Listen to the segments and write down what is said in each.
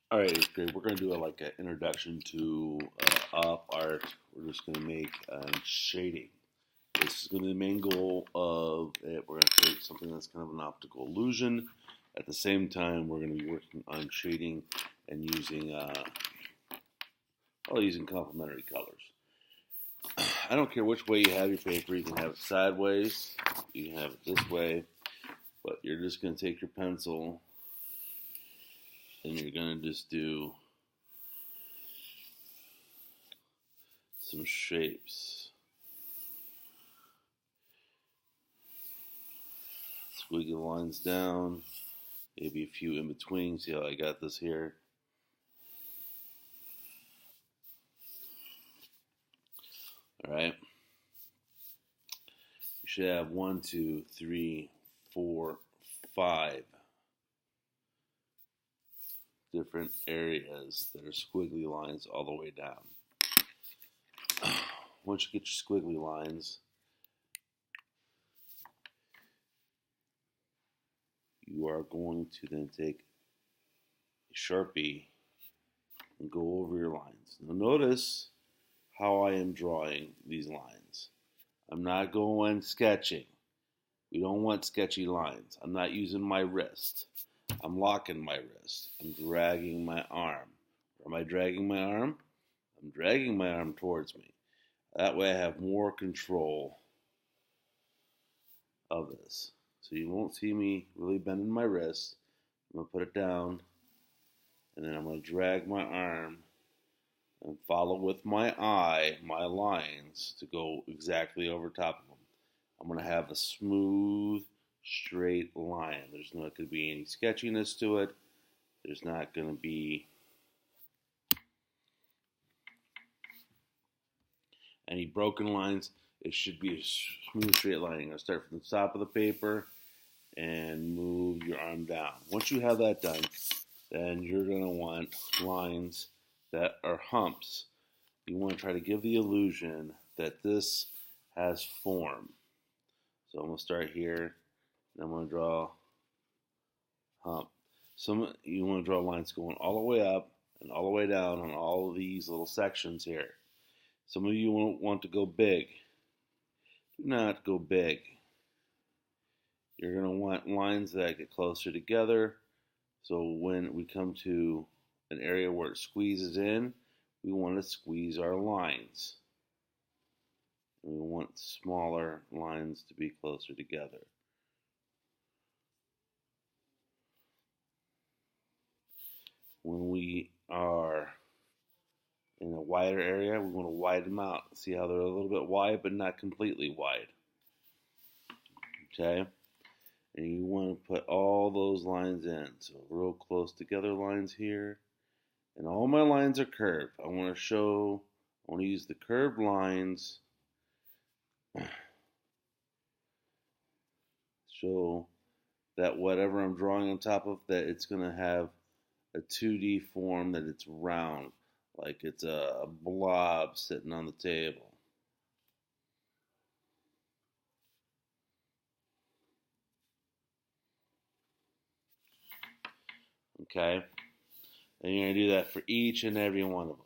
All right, 8th grade, we're going to do like an introduction to up art. We're just going to make shading. This is going to be the main goal of it. We're going to create something that's kind of an optical illusion. At the same time, we're going to be working on shading and using complementary colors. I don't care which way you have your paper. You can have it sideways. You can have it this way. But you're just going to take your pencil and you're going to just do some shapes. Squiggle lines down, maybe a few in between. See how I got this here? All right. You should have 1, 2, 3, 4, 5 different areas that are squiggly lines all the way down. Once you get your squiggly lines, you are going to then take a Sharpie and go over your lines. Now notice how I am drawing these lines. I'm not going sketching. We don't want sketchy lines. I'm not using my wrist. I'm locking my wrist. I'm dragging my arm. Where am I dragging my arm? I'm dragging my arm towards me. That way I have more control of this. So you won't see me really bending my wrist. I'm going to put it down, and then I'm going to drag my arm and follow with my eye my lines to go exactly over top of them. I'm going to have a smooth, straight line. There's not going to be any sketchiness to it. There's not going to be any broken lines. It should be a smooth, straight line. You're going to start from the top of the paper and move your arm down. Once you have that done, then you're going to want lines that are humps. You want to try to give the illusion that this has form. So I'm going to start here, and I'm going to draw a hump. You want to draw lines going all the way up and all the way down on all of these little sections here. Some of you won't want to go big. Do not go big. You're going to want lines that get closer together. So when we come to an area where it squeezes in, we want to squeeze our lines. And we want smaller lines to be closer together. When we are in a wider area, we want to widen them out. See how they're a little bit wide, but not completely wide. Okay? And you want to put all those lines in. So real close together lines here. And all my lines are curved. I want to use the curved lines. Show that whatever I'm drawing on top of that, it's going to have a 2D form, that it's round, like it's a blob sitting on the table. Okay? And you're going to do that for each and every one of them.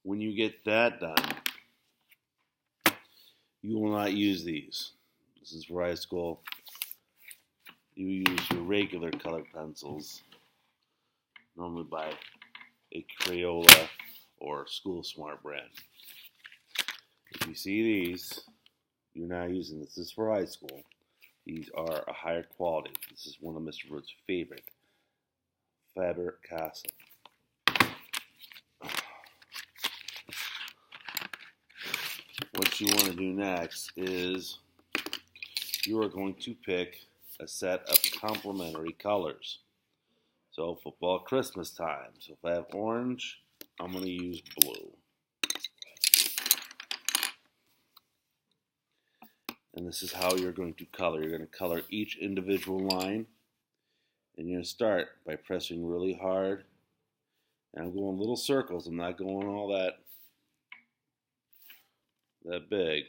When you get that done, you will not use these. This is for high school. You use your regular colored pencils, normally by a Crayola or School Smart brand. If you see these, you're not using this. This is for high school. These are a higher quality. This is one of Mr. Root's favorite, Faber-Castell. What you want to do next is you are going to pick a set of complementary colors. So football Christmas time. So if I have orange, I'm going to use blue. And this is how you're going to color. You're going to color each individual line. And you're going to start by pressing really hard. And I'm going little circles. I'm not going all that big.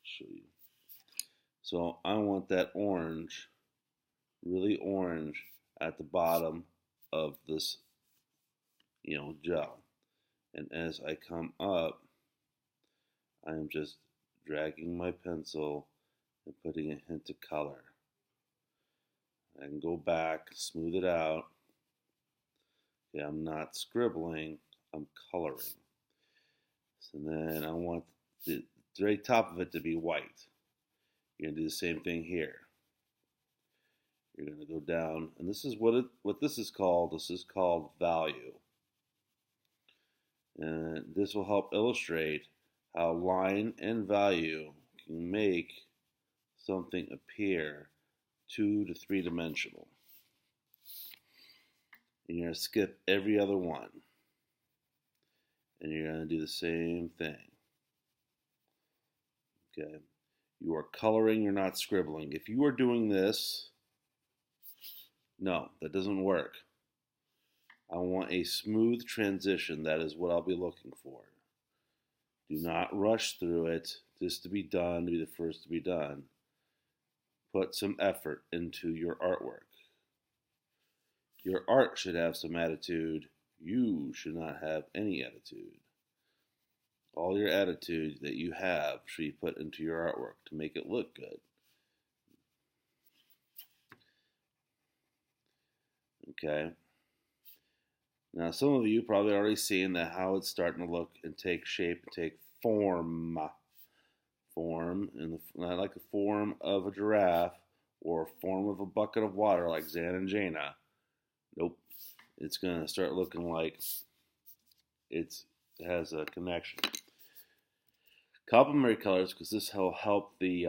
Show you. So I want that orange, really orange, at the bottom of this, gel. And as I come up, I am just dragging my pencil and putting a hint of color. I can go back, smooth it out. Okay, I'm not scribbling, I'm coloring. And then I want the very top of it to be white. You're going to do the same thing here. You're going to go down, and this is what this is called. This is called value. And this will help illustrate how line and value can make something appear 2 to 3 dimensional. And you're going to skip every other one. And you're going to do the same thing. Okay. You are coloring, you're not scribbling. If you are doing this, no, that doesn't work. I want a smooth transition. That is what I'll be looking for. Do not rush through it just to be done, to be the first to be done. Put some effort into your artwork. Your art should have some attitude. You should not have any attitude. All your attitude that you have should be put into your artwork to make it look good. Okay. Now, some of you probably already seen that how it's starting to look and take shape and take form. Not like the form of a giraffe or form of a bucket of water like Zan and Jaina. Nope. It's going to start looking like it has a connection. Complementary colors, because this will help the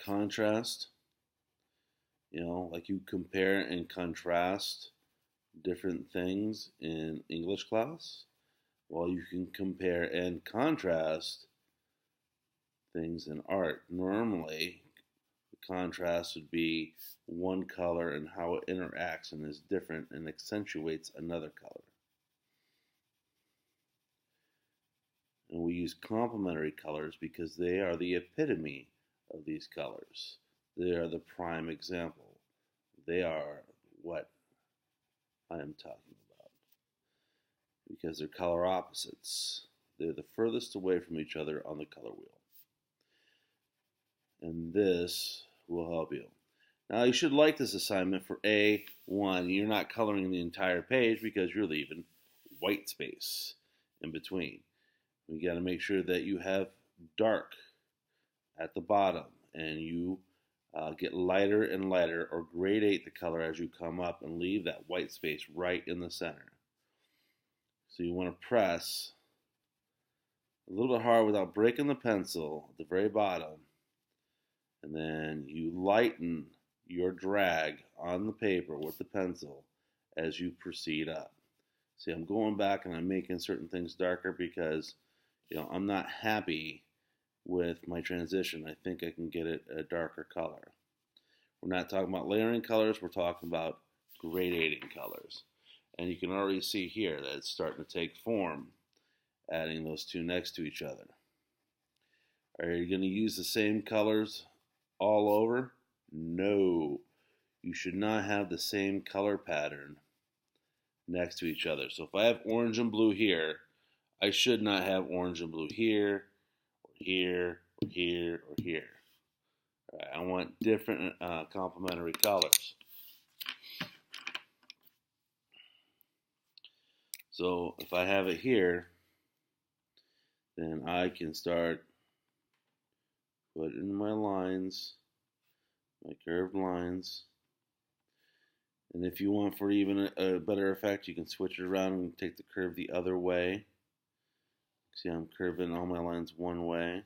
contrast. Like you compare and contrast different things in English class. Well, you can compare and contrast things in art. Normally, the contrast would be one color and how it interacts and is different and accentuates another color. And we use complementary colors because they are the epitome of these colors. They are the prime example. They are what I am talking about. Because they're color opposites. They're the furthest away from each other on the color wheel. And this will help you. Now you should like this assignment for A1. You're not coloring the entire page because you're leaving white space in between. We got to make sure that you have dark at the bottom and you get lighter and lighter or gradate the color as you come up and leave that white space right in the center. So you want to press a little bit hard without breaking the pencil at the very bottom. And then you lighten your drag on the paper with the pencil as you proceed up. See, I'm going back and I'm making certain things darker because, I'm not happy with my transition. I think I can get it a darker color. We're not talking about layering colors, we're talking about gradating colors. And you can already see here that it's starting to take form, adding those two next to each other. Are you going to use the same colors all over? No. You should not have the same color pattern next to each other. So if I have orange and blue here, I should not have orange and blue here, or here, or here, or here. All right, I want different complementary colors. So if I have it here, then I can start putting my lines, my curved lines. And if you want for even a better effect, you can switch it around and take the curve the other way. See, I'm curving all my lines one way.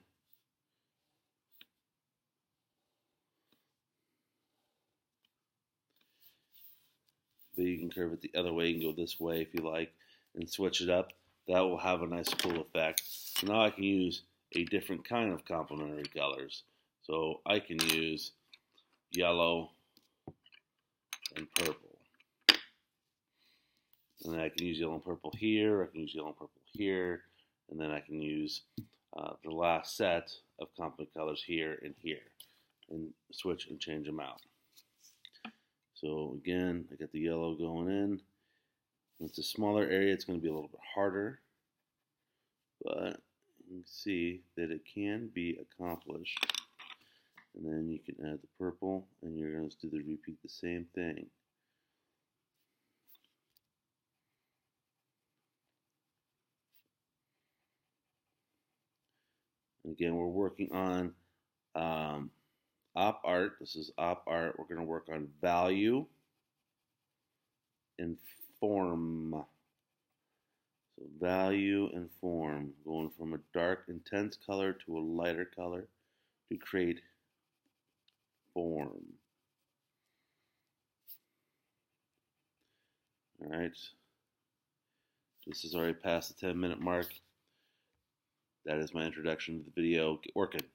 But you can curve it the other way. You can go this way if you like and switch it up. That will have a nice cool effect. So now I can use a different kind of complementary colors. So I can use yellow and purple. And then I can use yellow and purple here. I can use yellow and purple here. And then I can use the last set of complement colors here and here, and switch and change them out. So again, I got the yellow going in. When it's a smaller area, it's going to be a little bit harder, but you can see that it can be accomplished. And then you can add the purple, and you're going to repeat the same thing. And again, we're working on op art. This is op art. We're going to work on value and form. So value and form, going from a dark, intense color to a lighter color to create form. All right. This is already past the 10-minute mark. That is my introduction to the video. Get working.